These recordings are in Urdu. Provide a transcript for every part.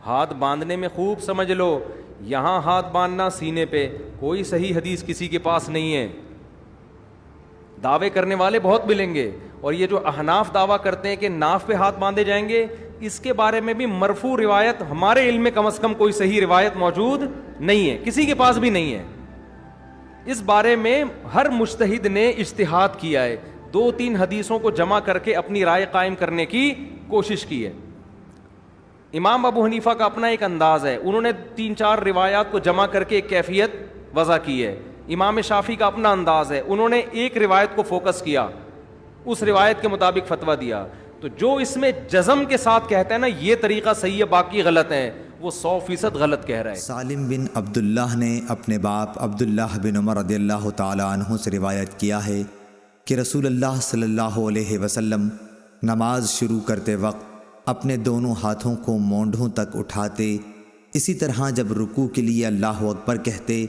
ہاتھ باندھنے میں خوب سمجھ لو، یہاں ہاتھ باندھنا سینے پہ، کوئی صحیح حدیث کسی کے پاس نہیں ہے. دعوے کرنے والے بہت ملیں گے، اور یہ جو احناف دعویٰ کرتے ہیں کہ ناف پہ ہاتھ باندھے جائیں گے، اس کے بارے میں بھی مرفوع روایت ہمارے علم میں کم از کم کوئی صحیح روایت موجود نہیں ہے، کسی کے پاس بھی نہیں ہے. اس بارے میں ہر مجتہد نے اجتہاد کیا ہے، 2-3 حدیثوں کو جمع کر کے اپنی رائے قائم کرنے کی کوشش کی ہے. امام ابو حنیفہ کا اپنا ایک انداز ہے، انہوں نے 3-4 روایات کو جمع کر کے ایک کیفیت وضع کی ہے. امام شافعی کا اپنا انداز ہے، انہوں نے ایک روایت کو فوکس کیا، اس روایت کے مطابق فتویٰ دیا. تو جو اس میں جزم کے ساتھ کہتا ہے نا یہ طریقہ صحیح ہے باقی غلط ہے، وہ 100% غلط کہہ رہا ہے. سالم بن عبداللہ نے اپنے باپ عبداللہ بن عمر رضی اللہ تعالی عنہ سے روایت کیا ہے کہ رسول اللہ صلی اللہ علیہ وسلم نماز شروع کرتے وقت اپنے دونوں ہاتھوں کو مونڈھوں تک اٹھاتے، اسی طرح جب رکوع کے لیے اللہ اکبر کہتے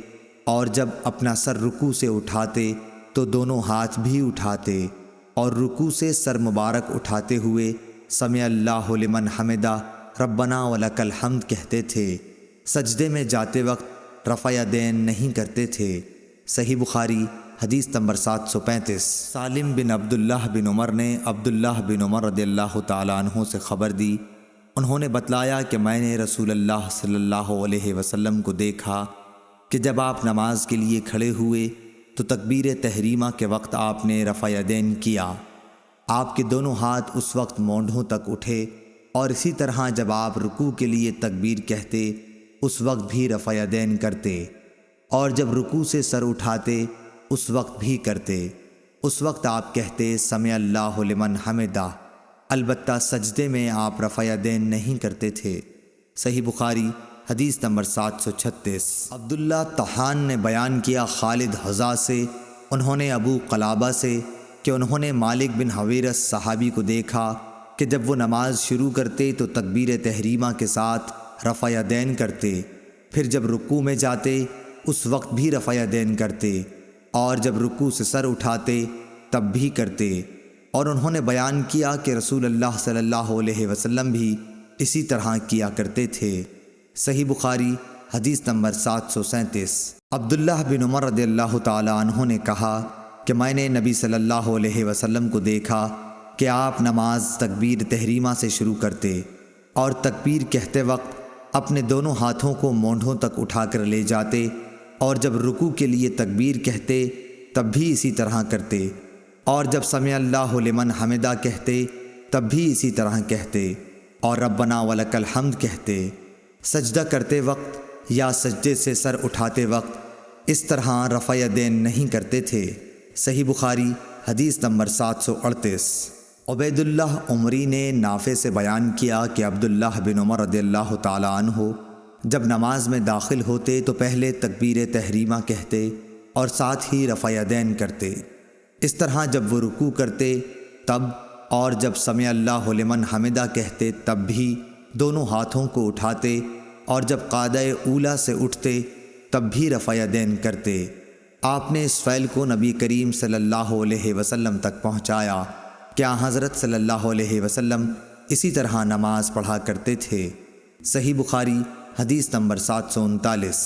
اور جب اپنا سر رکوع سے اٹھاتے تو دونوں ہاتھ بھی اٹھاتے، اور رکوع سے سر مبارک اٹھاتے ہوئے سمع اللہ لمن حمدہ ربنا ولک الحمد کہتے تھے. سجدے میں جاتے وقت رفع یدین نہیں کرتے تھے. صحیح بخاری حدیث نمبر 735. سالم بن عبداللہ بن عمر نے عبداللہ بن عمر رضی اللہ تعالی عنہ سے خبر دی، انہوں نے بتلایا کہ میں نے رسول اللہ صلی اللہ علیہ وسلم کو دیکھا کہ جب آپ نماز کے لیے کھڑے ہوئے تو تکبیر تحریمہ کے وقت آپ نے رفع یدین کیا. آپ کے دونوں ہاتھ اس وقت مونڈھوں تک اٹھے، اور اسی طرح جب آپ رکوع کے لیے تکبیر کہتے اس وقت بھی رفع یدین کرتے، اور جب رکوع سے سر اٹھاتے اس وقت بھی کرتے. اس وقت آپ کہتے سمع اللہ لمن حمدہ، البتہ سجدے میں آپ رفع یدین نہیں کرتے تھے. صحیح بخاری حدیث نمبر 736. عبداللہ طحان نے بیان کیا خالد حذا سے، انہوں نے ابو قلابہ سے کہ انہوں نے مالک بن حویرث صحابی کو دیکھا کہ جب وہ نماز شروع کرتے تو تکبیر تحریمہ کے ساتھ رفع یدین کرتے، پھر جب رکوع میں جاتے اس وقت بھی رفع یدین کرتے، اور جب رکوع سے سر اٹھاتے تب بھی کرتے. اور انہوں نے بیان کیا کہ رسول اللہ صلی اللہ علیہ وسلم بھی اسی طرح کیا کرتے تھے. صحیح بخاری حدیث نمبر 737. عبداللہ بن عمر رضی اللہ تعالی عنہ نے کہا کہ میں نے نبی صلی اللہ علیہ وسلم کو دیکھا کہ آپ نماز تکبیر تحریمہ سے شروع کرتے، اور تکبیر کہتے وقت اپنے دونوں ہاتھوں کو مونڈھوں تک اٹھا کر لے جاتے، اور جب رکوع کے لیے تکبیر کہتے تب بھی اسی طرح کرتے، اور جب سمع اللہ لمن حمدہ کہتے تب بھی اسی طرح کہتے، اور ربنا ولک الحمد کہتے. سجدہ کرتے وقت یا سجدے سے سر اٹھاتے وقت اس طرح رفع یدین نہیں کرتے تھے. صحیح بخاری حدیث نمبر 738. عبید اللہ عمری نے نافع سے بیان کیا کہ عبداللہ بن عمر رضی اللہ تعالی عنہ جب نماز میں داخل ہوتے تو پہلے تکبیر تحریمہ کہتے اور ساتھ ہی رفع یدین کرتے. اس طرح جب وہ رکوع کرتے تب، اور جب سمع اللہ لمن حمدہ کہتے تب بھی دونوں ہاتھوں کو اٹھاتے، اور جب قعدہ اولیٰ سے اٹھتے تب بھی رفع یدین کرتے. آپ نے اس فعل کو نبی کریم صلی اللہ علیہ وسلم تک پہنچایا کہ حضرت صلی اللہ علیہ وسلم اسی طرح نماز پڑھا کرتے تھے. صحیح بخاری حدیث نمبر 739.